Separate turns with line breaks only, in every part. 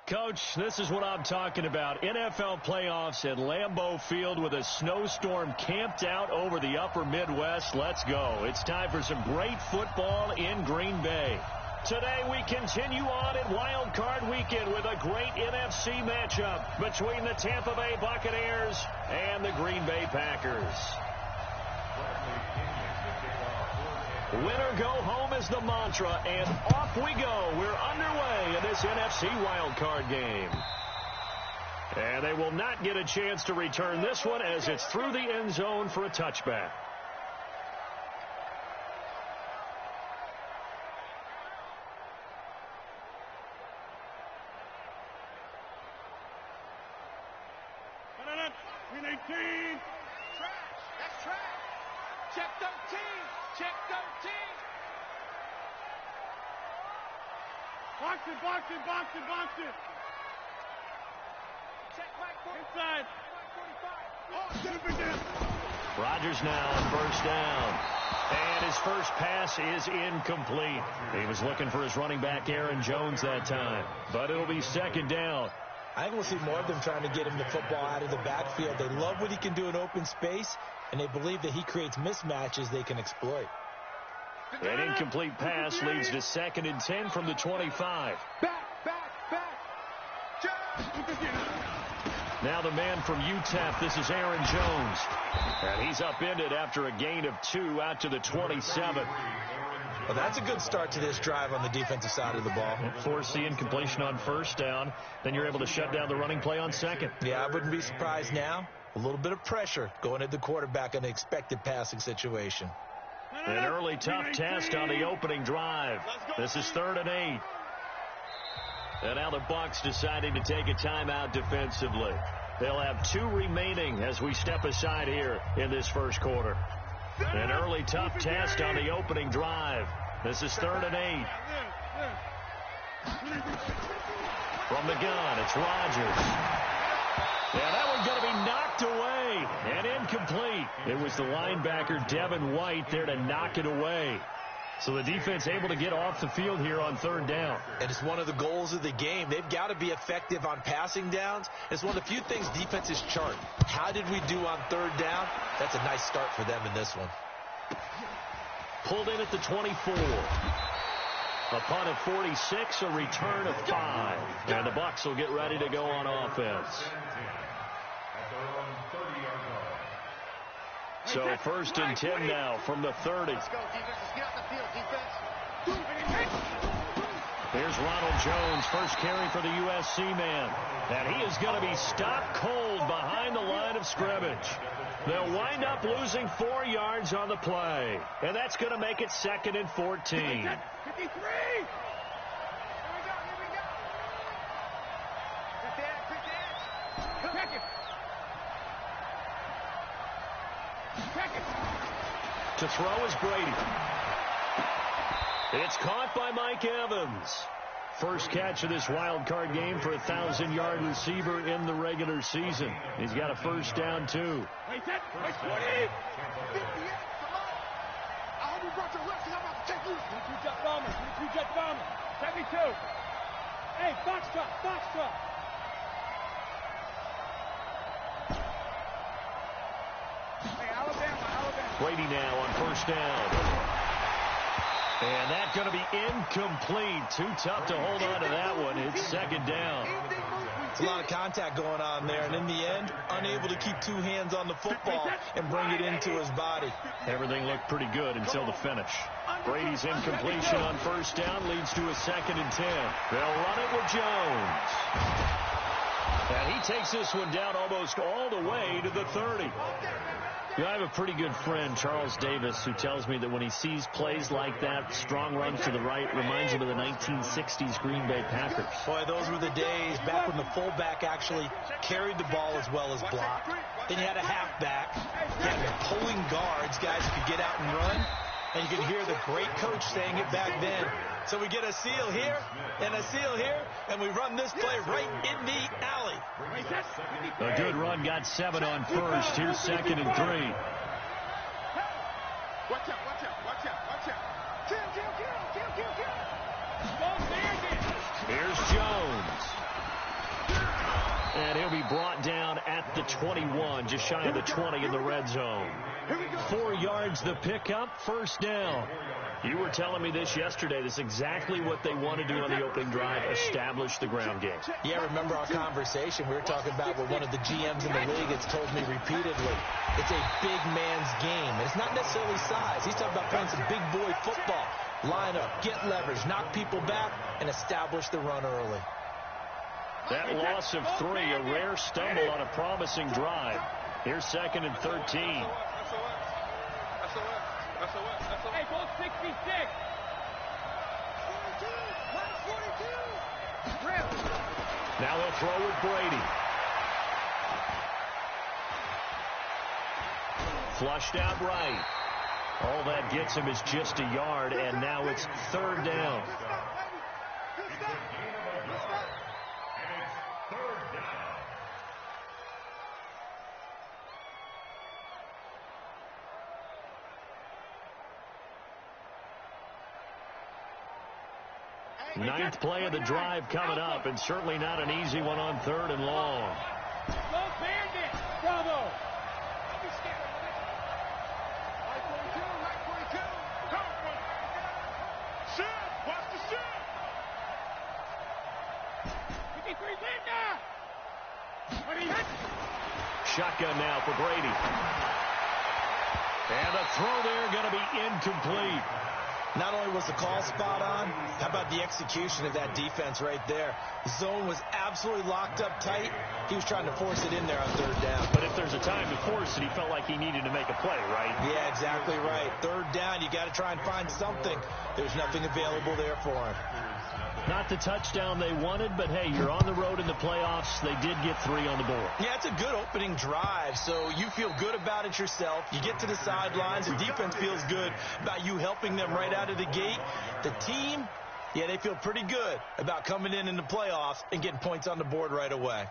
Coach, this is what I'm talking about. NFL playoffs at Lambeau Field with a snowstorm camped out over the upper Midwest. Let's go. It's time for some great football in Green Bay. Today we continue on at Wild Card Weekend with a great NFC matchup between the Tampa Bay Buccaneers and the Green Bay Packers. Win or go home is the mantra, and off we go. We're underway in this NFC wildcard game. And they will not get a chance to return this one as it's through the end zone for a touchback.
That's trash. Check 13. Check 13.
Box it.
Check Mike 45.
Inside.
Oh, it's going to be down.
Rodgers now on first down. And his first pass is incomplete. He was looking for his running back, Aaron Jones, that time. But it'll be second down.
I think we'll see more of them trying to get him the football out of the backfield. They love what he can do in open space, and they believe that he creates mismatches they can exploit.
An incomplete pass leads to 2nd and 10 from the 25.
Back.
Now the man from UTEP, this is Aaron Jones. And he's upended after a gain of 2 out to the 27.
Well, that's a good start to this drive on the defensive side of the ball.
Force the incompletion on first down. Then you're able to shut down the running play on second.
Yeah, I wouldn't be surprised now. A little bit of pressure going at the quarterback in an expected passing situation.
An early tough test on the opening drive. This is 3rd and 8. And now the Bucs deciding to take a timeout defensively. They'll have 2 remaining as we step aside here in this first quarter. An early tough test on the opening drive. This is 3rd and 8. From the gun, it's Rodgers. Yeah, that one's going to be knocked away and incomplete. It was the linebacker, Devin White, there to knock it away. So the defense able to get off the field here on 3rd down.
And it's one of the goals of the game. They've got to be effective on passing downs. It's one of the few things defenses chart. How did we do on 3rd down? That's a nice start for them in this one.
Pulled in at the 24. A punt of 46, a return of 5. And the Bucs will get ready to go on offense. So 1st and 10 now from the 30.
Let's go, defense. Let's get off the field, defense.
Here's Ronald Jones, first carry for the USC man. And he is going to be stopped cold behind the line of scrimmage. They'll wind up losing 4 yards on the play. And that's going to make it 2nd and 14.
53. Here we go. Quick dance. Check it.
To throw is Brady. It's caught by Mike Evans. First catch of this wild card game for a 1,000-yard receiver in the regular season. He's got a first down, too.
Wait, 20. 58. Come on. I hope you brought your left, because I'm about to take you. 22 jet bomber. 72. Hey, box truck. Hey, Alabama.
Brady now on first down. And that's going to be incomplete. Too tough to hold on to that one. It's 2nd down.
It's a lot of contact going on there, and in the end, unable to keep 2 hands on the football and bring it into his body.
Everything looked pretty good until the finish. Brady's incompletion on first down leads to a 2nd and 10. They'll run it with Jones. And he takes this one down almost all the way to the 30. You know, I have a pretty good friend, Charles Davis, who tells me that when he sees plays like that, strong runs to the right, reminds him of the 1960s Green Bay Packers.
Boy, those were the days back when the fullback actually carried the ball as well as blocked. Then you had a halfback. You had pulling guards, guys who could get out and run. And you can hear the great coach saying it back then. So we get a seal here and a seal here, and we run this play right in the alley.
A good run, got 7 on first. Here's 2nd and 3.
Watch out. Kill.
'Here's Jones. to be brought down at the 21, just shy of the 20 in the red zone. 4 yards the pickup, first down. You were telling me this yesterday. This is exactly what they want to do on the opening drive, establish the ground game.
Yeah, remember our conversation. We were talking about what one of the GMs in the league has told me repeatedly. It's a big man's game. And it's not necessarily size. He's talking about playing some big boy football. Line up, get leverage, knock people back, and establish the run early.
That loss of 3, a rare stumble on a promising drive. Here's 2nd and 13.
Hey, go 66. 42.
Now they'll throw with Brady. Flushed out right. All that gets him is just a yard, and now it's 3rd down. Ninth play of the drive coming up, and certainly not an easy one on 3rd and long.
Go Bandit! Bravo! Don't be scared. 942. Go!
Shift! Watch the shift!
53 Linda! What are you hit?
Shotgun now for Brady. And the throw there going to be incomplete.
Not only was the call spot on, how about the execution of that defense right there? The zone was absolutely locked up tight. He was trying to force it in there on 3rd down.
But if there's a time to force it, he felt like he needed to make a play, right?
Yeah, exactly right. 3rd down, you got to try and find something. There's nothing available there for him.
Not the touchdown they wanted, but hey, you're on the road in the playoffs. They did get 3 on the board.
Yeah, it's a good opening drive, so you feel good about it yourself. You get to the sidelines, the defense feels good about you helping them right out of the gate. The team, yeah, they feel pretty good about coming in the playoffs and getting points on the board right away.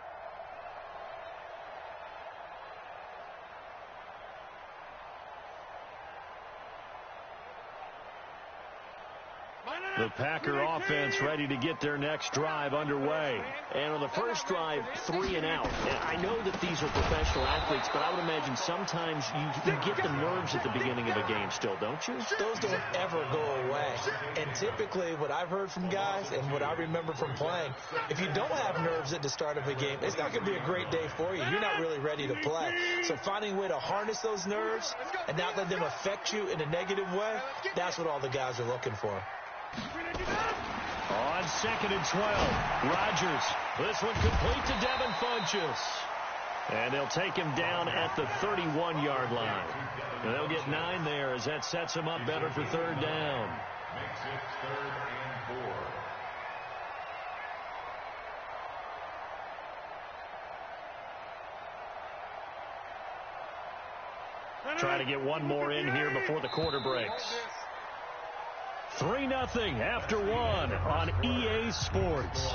The Packer offense ready to get their next drive underway. And on the first drive, 3 and out. And I know that these are professional athletes, but I would imagine sometimes you get the nerves at the beginning of a game still, don't you?
Those don't ever go away. And typically what I've heard from guys and what I remember from playing, if you don't have nerves at the start of a game, it's not going to be a great day for you. You're not really ready to play. So finding a way to harness those nerves and not let them affect you in a negative way, that's what all the guys are looking for.
On 2nd and 12, Rodgers. This one complete to Devin Funchess. And they'll take him down at the 31-yard line. And they'll get 9 there as that sets him up better for 3rd down.
Makes it 3rd and 4.
Trying to get one more in here before the quarter breaks. 3-0 after 1 on EA Sports.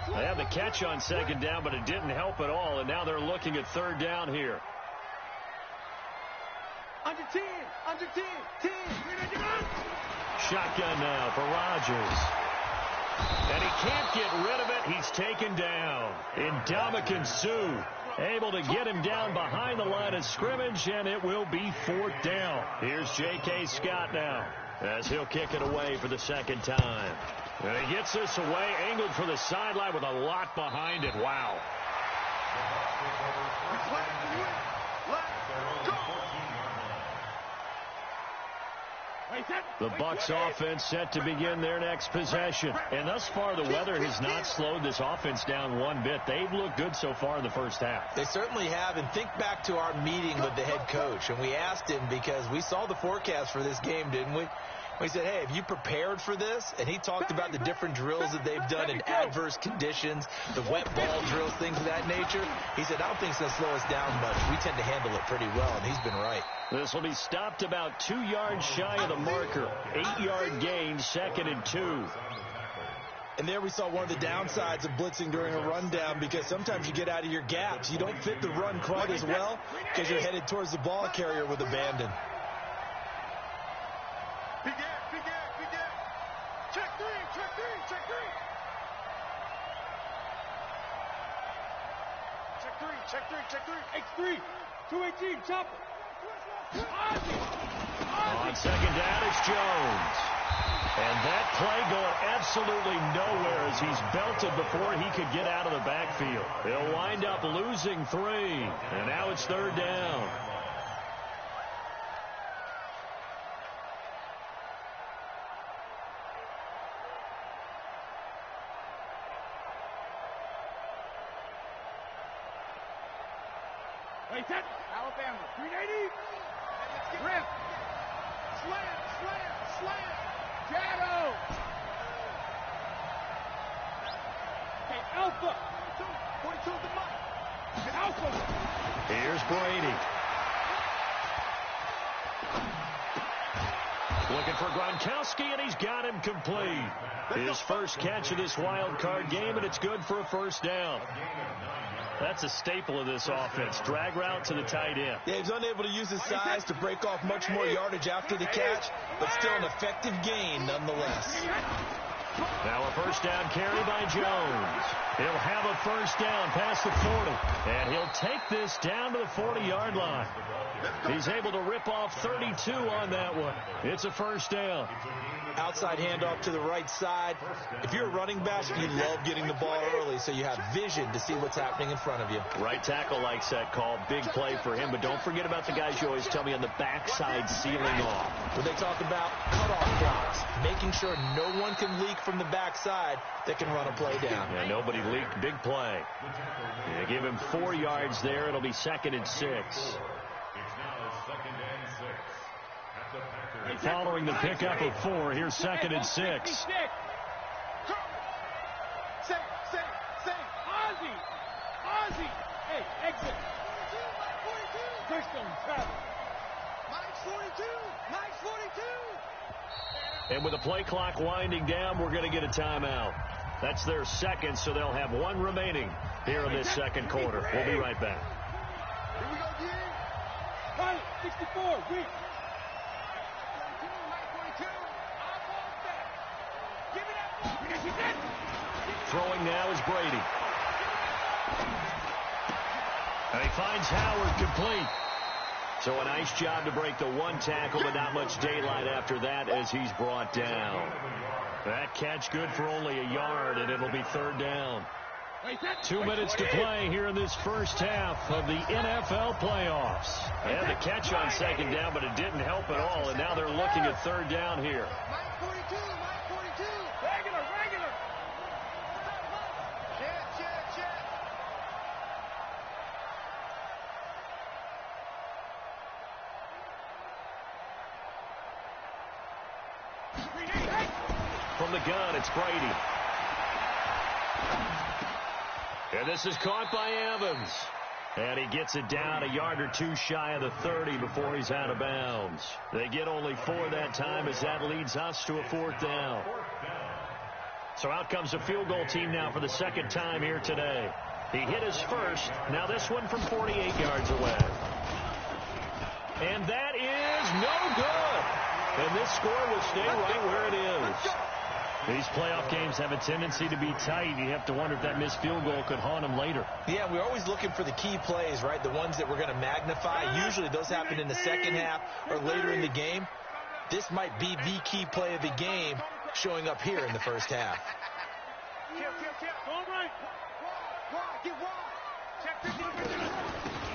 They had the catch on 2nd down, but it didn't help at all, and now they're looking at 3rd down here.
Under 10. 10.
Shotgun now for Rodgers. And he can't get rid of it. He's taken down. Ndamukong Suh able to get him down behind the line of scrimmage, and it will be 4th down. Here's J.K. Scott now as he'll kick it away for the 2nd time. And he gets this away, angled for the sideline with a lot behind it. Wow. The Bucs offense set to begin their next possession. And thus far, the weather has not slowed this offense down one bit. They've looked good so far in the first half.
They certainly have. And think back to our meeting with the head coach. And we asked him because we saw the forecast for this game, didn't we? We said, hey, have you prepared for this? And he talked about the different drills that they've done in adverse conditions, the wet ball drills, things of that nature. He said, I don't think it's going to slow us down much. We tend to handle it pretty well, and he's been right.
This will be stopped about 2 yards shy of the marker. 8-yard gain, 2nd and 2.
And there we saw one of the downsides of blitzing during a rundown, because sometimes you get out of your gaps. You don't fit the run quite as well because you're headed towards the ball carrier with abandon.
Big gap. Check three.
Check three. 218, chopper.
On second down, it's Jones. And that play going absolutely nowhere as he's belted before he could get out of the backfield. They'll wind up losing 3. And now it's third down.
Wait, set. Alabama. 380. Rip. Slam. Shadow. Okay, Alpha. 42 the mark. Alpha.
Here's Brady. Looking for Gronkowski, and he's got him complete. His first catch of this wild card game, and it's good for a first down. That's a staple of this offense. Drag route to the tight end.
Yeah, he's unable to use his size to break off much more yardage after the catch, but still an effective gain nonetheless.
Now a first down carry by Jones. He'll have a first down past the 40. And he'll take this down to the 40-yard line. He's able to rip off 32 on that one. It's a first down.
Outside handoff to the right side. If you're a running back, you love getting the ball early so you have vision to see what's happening in front of you.
Right tackle likes that call. Big play for him. But don't forget about the guys you always tell me on the backside sealing off.
When they talk about cutoff blocks, making sure no one can leak from the backside that can run a play down.
Yeah, nobody leaked. Big play. Yeah, give him 4 yards there. It'll be 2nd and 6.
It's now 2nd and 6. At the Packers.
Following the pickup of 4, here's 2nd and 6.
Say. Ozzy. Hey, exit. First on travel. Mike's 42.
And with the play clock winding down, we're going to get a timeout. That's their second, so they'll have 1 remaining here in this second quarter. We'll be right back.
Here we go, again. Pilot, 64, weak.
Throwing now is Brady. And he finds Howard complete. So a nice job to break the 1 tackle, but not much daylight after that as he's brought down. That catch good for only a yard, and it'll be 3rd down. 2 minutes to play here in this first half of the NFL playoffs. They had the catch on 2nd down, but it didn't help at all, and now they're looking at 3rd down here.
Mike 42. Regular. Check.
From the gun, it's Brady. And this is caught by Evans. And he gets it down a yard or 2 shy of the 30 before he's out of bounds. They get only 4 that time as that leads us to a 4th down. So out comes the field goal team now for the 2nd time here today. He hit his first. Now this one from 48 yards away. And that is no good. And this score will stay right where it is. These playoff games have a tendency to be tight. You have to wonder if that missed field goal could haunt them later.
Yeah, we're always looking for the key plays, right? The ones that we're going to magnify. Usually those happen in the second half or later in the game. This might be the key play of the game showing up here in the first half.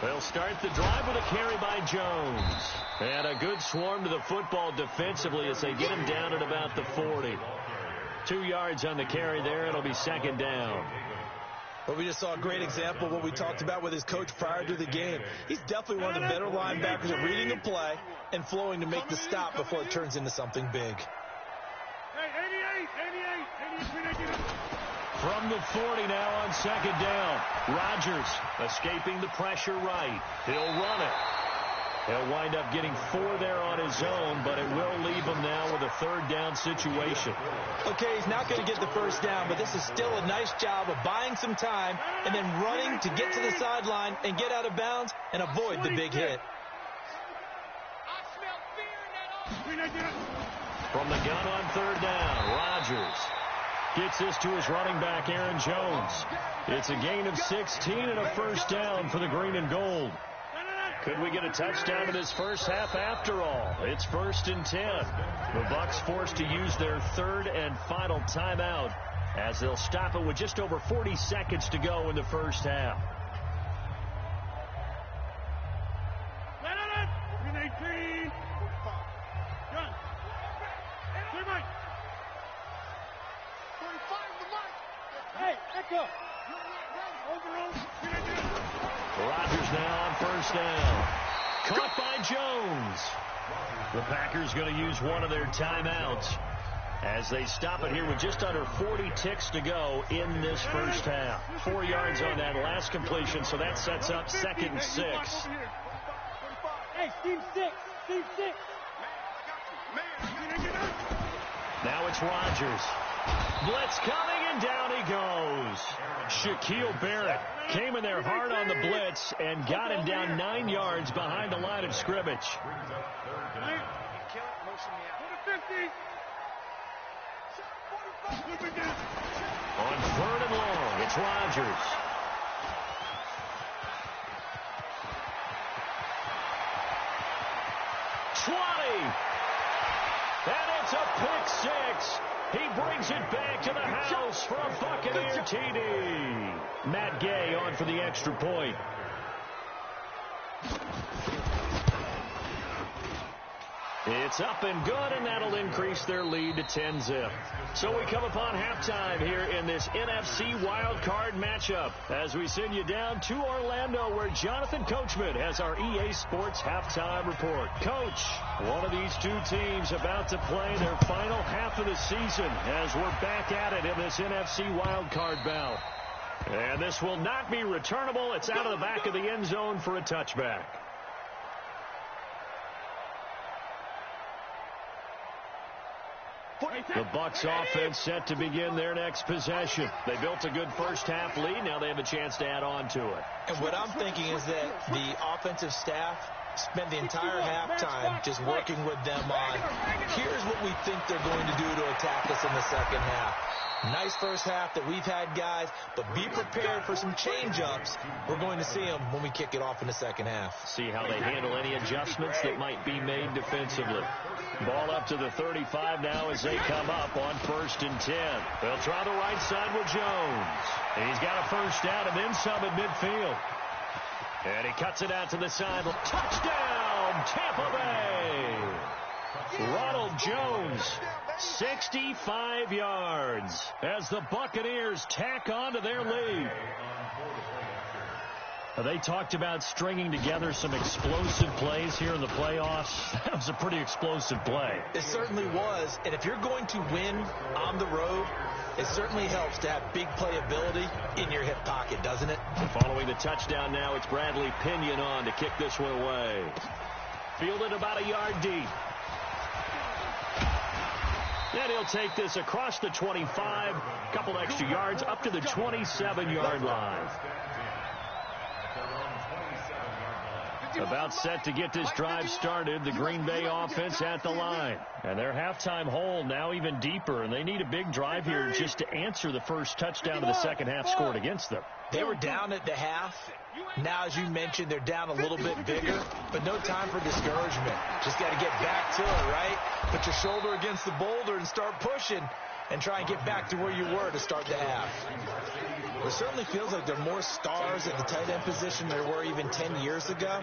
They'll start the drive with a carry by Jones. And a good swarm to the football defensively as they get him down at about the 40. 2 yards on the carry there. It'll be 2nd down.
Well, we just saw a great example of what we talked about with his coach prior to the game. He's definitely one of the better linebackers at reading a play and flowing to make the stop before it turns into something big.
Hey, 88.
From the 40 now on 2nd down. Rodgers escaping the pressure right. He'll run it. He'll wind up getting 4 there on his own, but it will leave him now with a 3rd down situation.
Okay, he's not going to get the first down, but this is still a nice job of buying some time and then running to get to the sideline and get out of bounds and avoid the big hit.
From the gun on 3rd down, Rodgers. Gets this to his running back, Aaron Jones. It's a gain of 16 and a first down for the green and gold. Could we get a touchdown in this first half after all? It's 1st and 10. The Bucs forced to use their third and final timeout as they'll stop it with just over 40 seconds to go in the first half. Rodgers now on first down. Caught by Jones. The Packers going to use one of their timeouts as they stop it here with just under 40 ticks to go in this first half. 4 yards on that last completion, so that sets up 2nd and 6.
Hey, Steve 6. Steve 6.
Now it's Rodgers. Blitz coming, and down he goes. Shaquille Barrett came in there hard on the blitz and got him down 9 yards behind the line of scrimmage. On 3rd and long, it's Rodgers. And it's a pick 6. He brings it back to the house for a Buccaneer TD. Matt Gay on for the extra point. It's up and good, and that'll increase their lead to 10-zip. So we come upon halftime here in this NFC wildcard matchup as we send you down to Orlando, where Jonathan Coachman has our EA Sports halftime report. Coach, one of these two teams about to play their final half of the season as we're back at it in this NFC wildcard bout. And this will not be returnable. It's out of the back of the end zone for a touchback. The Bucs offense set to begin their next possession. They built a good first half lead. Now they have a chance to add on to it.
And what I'm thinking is that the offensive staff spent the entire halftime just working with them on, here's what we think they're going to do to attack us in the second half. Nice first half that we've had, guys, but be prepared for some change-ups. We're going to see them when we kick it off in the second half.
See how they handle any adjustments that might be made defensively. Ball up to the 35 now as they come up on 1st and 10. They'll try the right side with Jones. He's got a first down and then some at midfield. And he cuts it out to the sideline. Touchdown, Tampa Bay! Ronald Jones, 65 yards as the Buccaneers tack on to their lead. They talked about stringing together some explosive plays here in the playoffs. That was a pretty explosive play.
It certainly was. And if you're going to win on the road, it certainly helps to have big playability in your hip pocket, doesn't it?
Following the touchdown now, it's Bradley Pinion on to kick this one away. Fielded about a yard deep. And he'll take this across the 25, a couple extra yards up to the 27-yard line. About set to get this drive started, the Green Bay offense at the line. And their halftime hole now even deeper, and they need a big drive here just to answer the first touchdown of the second half scored against them.
They were down at the half. Now, as you mentioned, they're down a little bit bigger, but no time for discouragement. Just got to get back to it, right? Put your shoulder against the boulder and start pushing and try and get back to where you were to start the half. It certainly feels like there are more stars at the tight end position than there were even 10 years ago.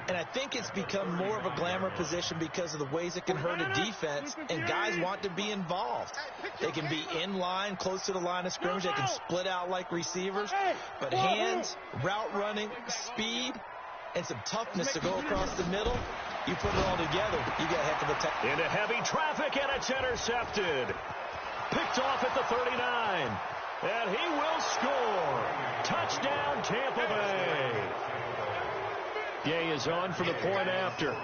And I think it's become more of a glamour position because of the ways it can hurt a defense, and guys want to be involved. They can be in line, close to the line of scrimmage. They can split out like receivers. But hands, route running, speed, and some toughness to go across the middle, you put it all together, you got a heck of a time.
Into heavy traffic, and it's intercepted. Picked off at the 39. And he will score. Touchdown, Tampa Bay. Gay is on for the point after.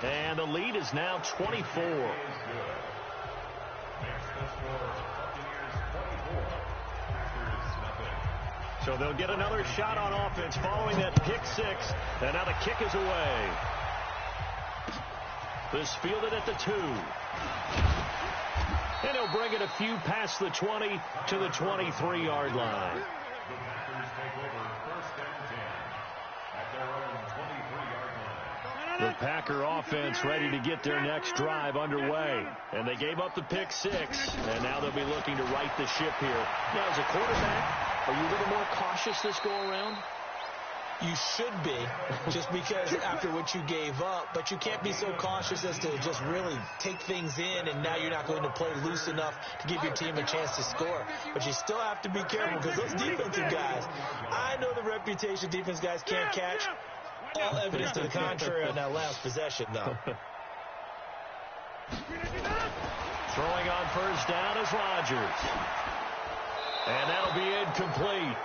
And the lead is now 24. So they'll get another shot on offense following that pick six. And now the kick is away. This fielded at the 2. And he'll bring it a few past the 20 to the 23-yard line.
The Packers take over first and 10 at their own 23-yard line.
The Packer offense ready to get their next drive underway. And they gave up the pick 6, and now they'll be looking to right the ship here. Now, as a quarterback, are you a little more cautious this go-around?
You should be, just because after what you gave up, but you can't be so cautious as to just really take things in, and now you're not going to play loose enough to give your team a chance to score. But you still have to be careful, because those defensive guys, I know the reputation defense guys can't catch. All evidence to the contrary on that last possession, though.
Throwing on first down is Rodgers. And that'll be incomplete.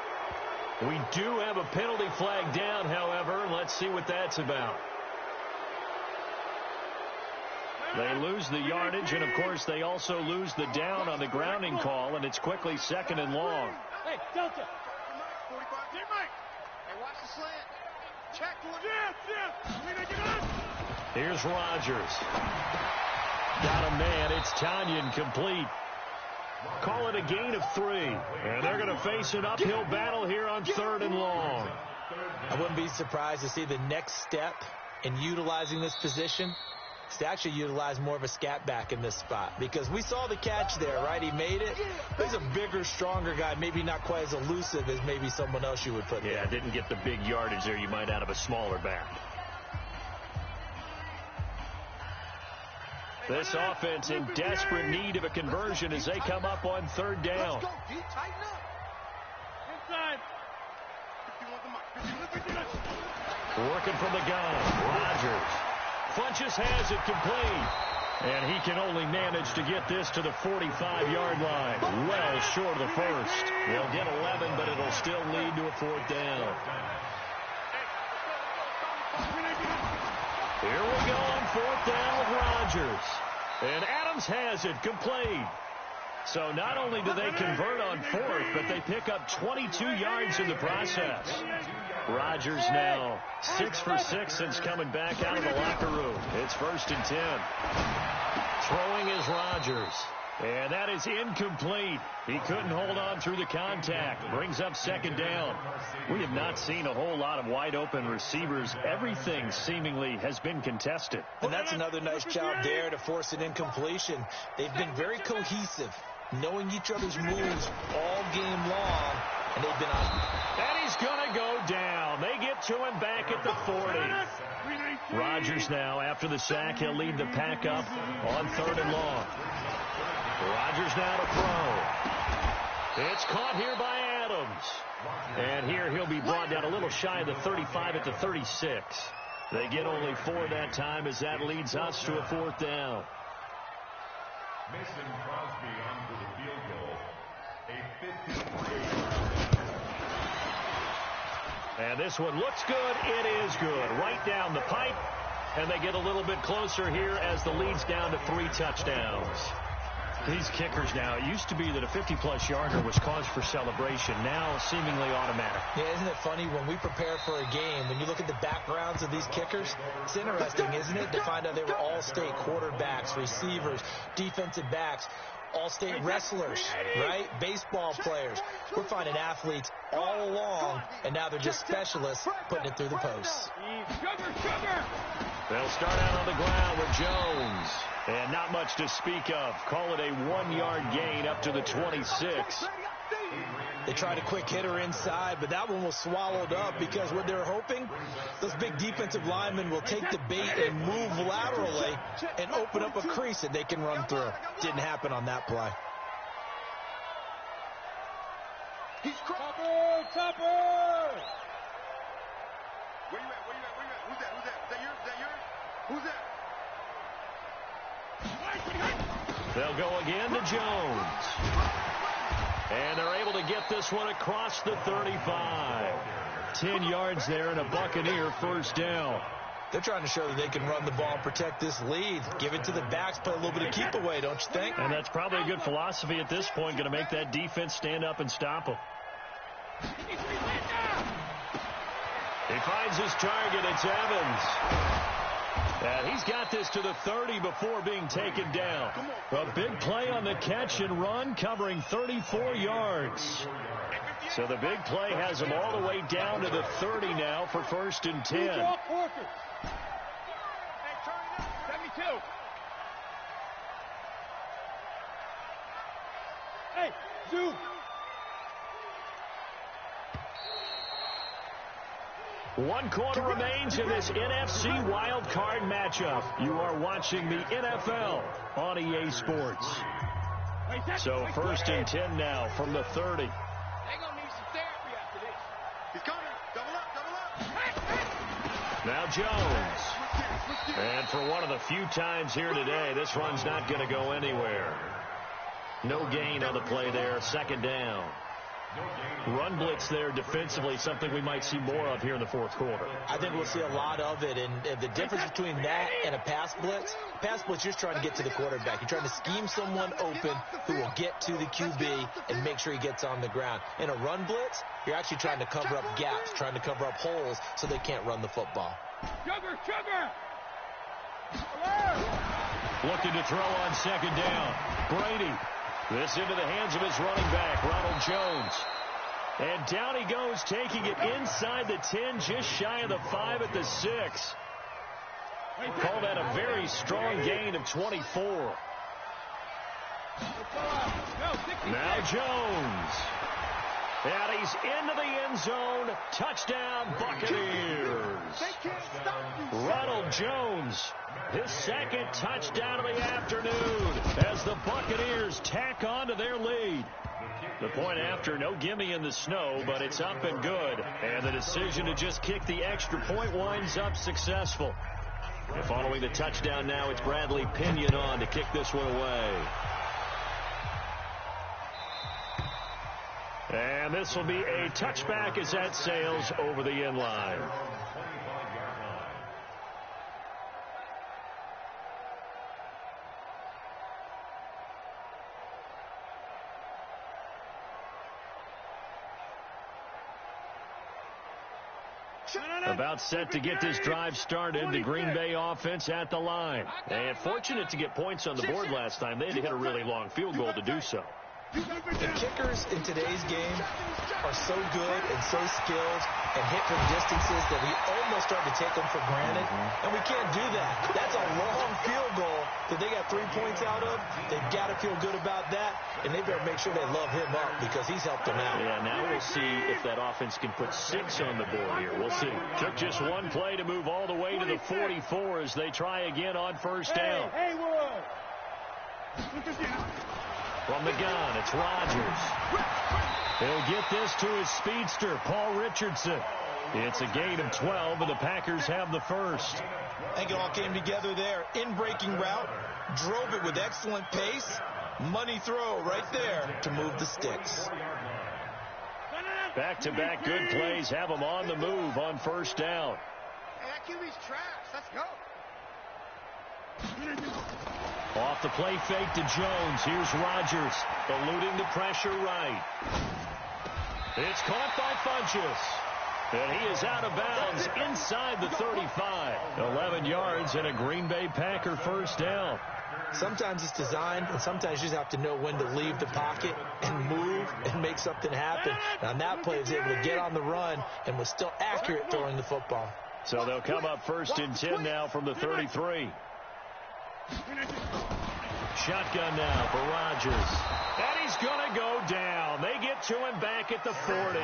We do have a penalty flag down, however. Let's see what that's about. They lose the yardage, and, of course, they also lose the down on the grounding call, and it's quickly 2nd and long.
Hey, Delta.
45. Hey, watch the slant. Check.
Here's Rodgers. Got a man. It's Tanyan complete. Call it a gain of 3. And they're going to face an uphill battle here on 3rd and long.
I wouldn't be surprised to see the next step in utilizing this position is to actually utilize more of a scat back in this spot. Because we saw the catch there, right? He made it. He's a bigger, stronger guy, maybe not quite as elusive as maybe someone else you would put there.
Yeah, didn't get the big yardage there you might out of a smaller back. This offense in desperate need of a conversion as they come up on 3rd down.
Inside.
Working from the gun. Rodgers. Funches has it complete. And he can only manage to get this to the 45-yard line. Well short of the first. They'll get 11, but it'll still lead to a 4th down. Here we go on 4th down with Rodgers. And Adams has it complete. So not only do they convert on 4th, but they pick up 22 yards in the process. Rodgers now 6 for 6 since coming back out of the locker room. It's 1st and 10. Throwing is Rodgers. And that is incomplete. He couldn't hold on through the contact. Brings up 2nd down. We have not seen a whole lot of wide-open receivers. Everything seemingly has been contested.
And that's another nice job there to force an incompletion. They've been very cohesive, knowing each other's moves all game long, and they've been on.
And he's going to go down. They get to him back at the 40. Rodgers now, after the sack, he'll lead the pack up on 3rd and long. Rodgers now to throw. It's caught here by Adams. And here he'll be brought down a little shy of the 35 at the 36. They get only 4 that time as that leads us to a 4th down.
Mason Crosby on for the field goal. A 53.
And this one looks good. It is good. Right down the pipe. And they get a little bit closer here as the lead's down to 3 touchdowns. These kickers now, it used to be that a 50-plus yarder was cause for celebration. Now, seemingly automatic.
Yeah, isn't it funny when we prepare for a game, when you look at the backgrounds of these kickers, it's interesting, isn't it, to find out they were all-state quarterbacks, receivers, defensive backs, all-state wrestlers, right? Baseball players. We're finding athletes all along, and now they're just specialists putting it through the posts.
They'll start out on the ground with Jones. And not much to speak of. Call it a 1-yard gain up to the 26.
They tried a quick hitter inside, but that one was swallowed up because what they're hoping, those big defensive linemen will take the bait and move laterally and open up a crease that they can run through. Didn't happen on that play.
Topper!
Where you at? Who's that? Is that yours? Who's that?
They'll go again to Jones. And they're able to get this one across the 35. 10 yards there and a Buccaneer 1st down.
They're trying to show that they can run the ball and protect this lead. Give it to the backs, play a little bit of keep away, don't you think?
And that's probably a good philosophy at this point, going to make that defense stand up and stop them. He finds his target. It's Evans. And he's got this to the 30 before being taken down. A big play on the catch and run, covering 34 yards. So the big play has him all the way down to the 30 now for 1st and 10.
Hey, turn it up. 72. Hey, zoom.
One quarter remains in this NFC wild card matchup. You are watching the NFL on EA Sports. So 1st and 10 now from the 30.
They're going to need some therapy after this. He's coming. Double up.
Now Jones. And for one of the few times here today, this run's not going to go anywhere. No gain on the play there. 2nd down. Run blitz there defensively, something we might see more of here in the 4th quarter.
I think we'll see a lot of it, and the difference between that and a pass blitz, you're just trying to get to the quarterback. You're trying to scheme someone open who will get to the QB and make sure he gets on the ground. In a run blitz, you're actually trying to cover up gaps, trying to cover up holes so they can't run the football.
Sugar.
Looking to throw on 2nd down. Brady. This into the hands of his running back, Ronald Jones. And down he goes, taking it inside the 10, just shy of the 5 at the 6. Call that a very strong gain of 24. Now Jones. And he's into the end zone. Touchdown, Buccaneers. Ronald Jones, his 2nd touchdown of the afternoon as the Buccaneers tack on to their lead. The point after, no gimme in the snow, but it's up and good. And the decision to just kick the extra point winds up successful. And following the touchdown now, it's Bradley Pinion on to kick this one away. And this will be a touchback as that sails over the end line. About set to get this drive started. The Green Bay offense at the line. And fortunate to get points on the board last time. They had to hit a really long field goal to do so.
The kickers in today's game are so good and so skilled and hit from distances that we almost start to take them for granted. And we can't do that. That's a long field goal that they got 3 points out of. They've got to feel good about that, and they better make sure they love him up because he's helped them out.
Yeah, now we'll see if that offense can put 6 on the board here. We'll see. Took just one play to move all the way to the 44 as they try again on 1st down. From the gun, it's Rodgers. He'll get this to his speedster, Paul Richardson. It's a gain of 12, and the Packers have the 1st.
I think it all came together there. In-breaking route, drove it with excellent pace. Money throw right there to move the sticks.
Back-to-back good plays have them on the move on 1st down.
Hey, that QB's trash. Let's go.
Off the play fake to Jones. Here's Rodgers, eluding the pressure right. It's caught by Funchess. And he is out of bounds inside the 35. 11 yards and a Green Bay Packer 1st down.
Sometimes it's designed, and sometimes you just have to know when to leave the pocket and move and make something happen. Now, on that play, he was able to get on the run and was still accurate throwing the football.
So they'll come up 1st and 10 now from the 33. Shotgun now for Rodgers. And he's going to go down. They get to him back at the 40.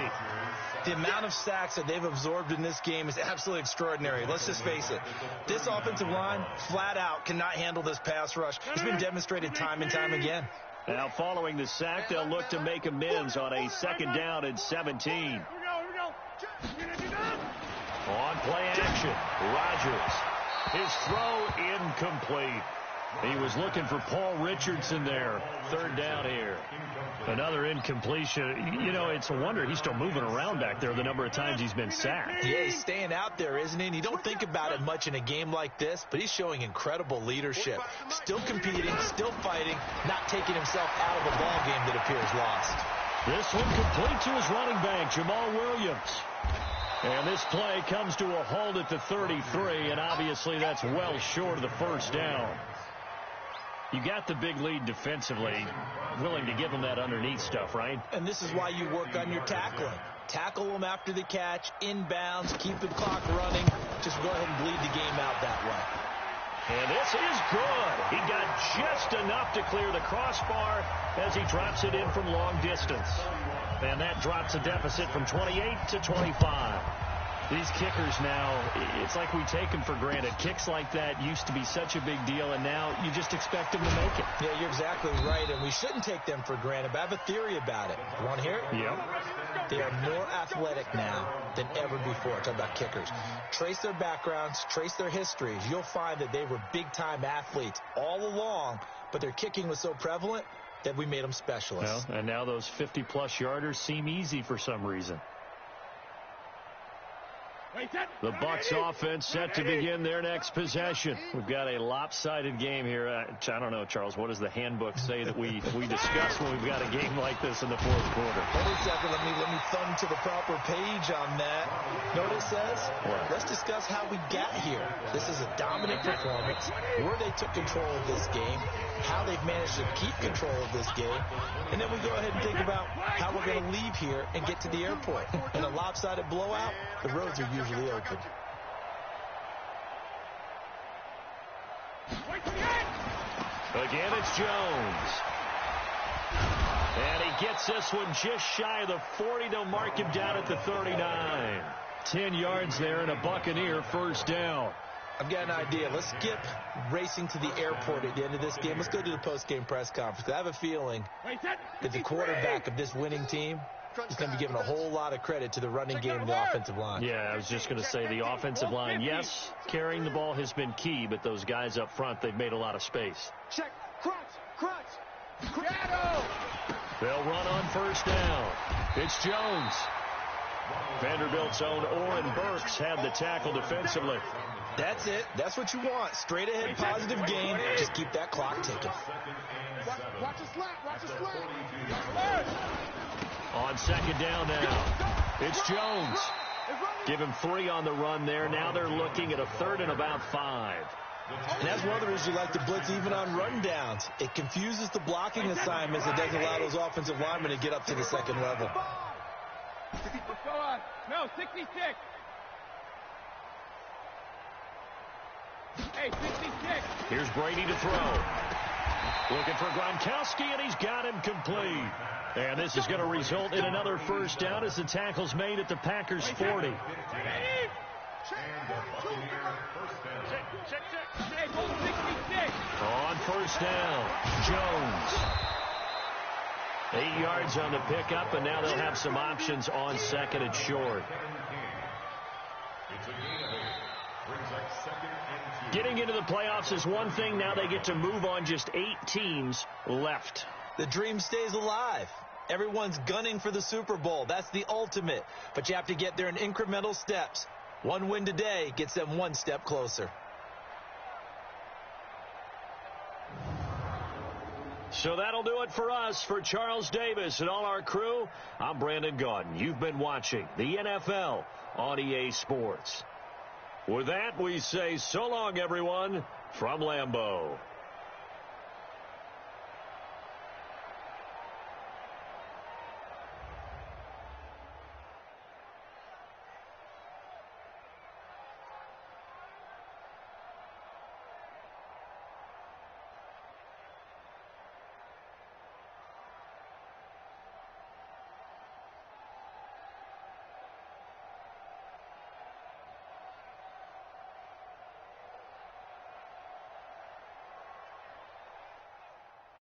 The amount of sacks that they've absorbed in this game is absolutely extraordinary. Let's just face it. This offensive line, flat out, cannot handle this pass rush. It's been demonstrated time and time again.
Now, following the sack, they'll look to make amends on a 2nd down and 17. On play action, Rodgers. His throw incomplete. He was looking for Paul Richardson there. 3rd down here. Another incompletion. You know, it's a wonder he's still moving around back there the number of times he's been sacked.
Yeah, he's staying out there, isn't he? And you don't think about it much in a game like this, but he's showing incredible leadership. Still competing, still fighting, not taking himself out of a ball game that appears lost.
This one complete to his running back, Jamal Williams. And this play comes to a halt at the 33, and obviously that's well short of the first down. You got the big lead defensively, willing to give them that underneath stuff, right?
And this is why you work on your tackling. Tackle them after the catch, inbounds, keep the clock running. Just go ahead and bleed the game out that way.
And this is good. He got just enough to clear the crossbar as he drops it in from long distance. And that drops a deficit from 28 to 25. These kickers now, it's like we take them for granted. Kicks like that used to be such a big deal, and now you just expect them to make it.
Yeah, you're exactly right, and we shouldn't take them for granted, but I have a theory about it. You want to hear it?
Yep.
They are more athletic now than ever before. Talk about kickers. Trace their backgrounds, trace their histories. You'll find that they were big-time athletes all along, but their kicking was so prevalent that we made them specialists.
Well, and now those 50-plus yarders seem easy for some reason. The Bucs offense set to begin their next possession. We've got a lopsided game here. I don't know, Charles, what does the handbook say that we discuss when we've got a game like this in the fourth quarter?
Hold on a second. Let me thumb to the proper page on that. Know what it says?
What?
Let's discuss how we got here. This is a dominant performance, where they took control of this game, how they've managed to keep control of this game, and then we go ahead and think about how we're going to leave here and get to the airport. In a lopsided blowout, the roads are usually open.
Again, it's Jones. And he gets this one just shy of the 40. They'll mark him down at the 39. 10 yards there and a Buccaneer first down.
I've got an idea. Let's skip racing to the airport at the end of this game. Let's go to the post-game press conference. I have a feeling that the quarterback of this winning team is going to be giving a whole lot of credit to the running game and the offensive line.
Yeah, I was just going to say the offensive line, yes, carrying the ball has been key, but those guys up front, they've made a lot of space.
Check. Crunch. Shadow.
They'll run on first down. It's Jones. Vanderbilt's own Oren Burks had the tackle defensively.
That's it. That's what you want. Straight ahead, positive game. Just keep that clock ticking.
Watch the slant.
On second down now, it's Jones. Give him 3 on the run there. Now they're looking at a 3rd and about 5.
And that's one of the reasons you like to blitz even on rundowns. It confuses the blocking assignments. It doesn't allow those offensive linemen to get up to the second level.
Go on. No, 66. Hey, 66.
Here's Brady to throw. Looking for Gronkowski, and he's got him complete. And this is going to result in another first down as the tackle's made at the Packers' 40. On first down, Jones. 8 yards on the pickup, and now they'll have some options on second and short. Getting into the playoffs is one thing. Now they get to move on just 8 teams left.
The dream stays alive. Everyone's gunning for the Super Bowl. That's the ultimate. But you have to get there in incremental steps. One win today gets them one step closer.
So that'll do it for us. For Charles Davis and all our crew, I'm Brandon Gaudin. You've been watching the NFL on EA Sports. With that, we say so long, everyone, from Lambeau.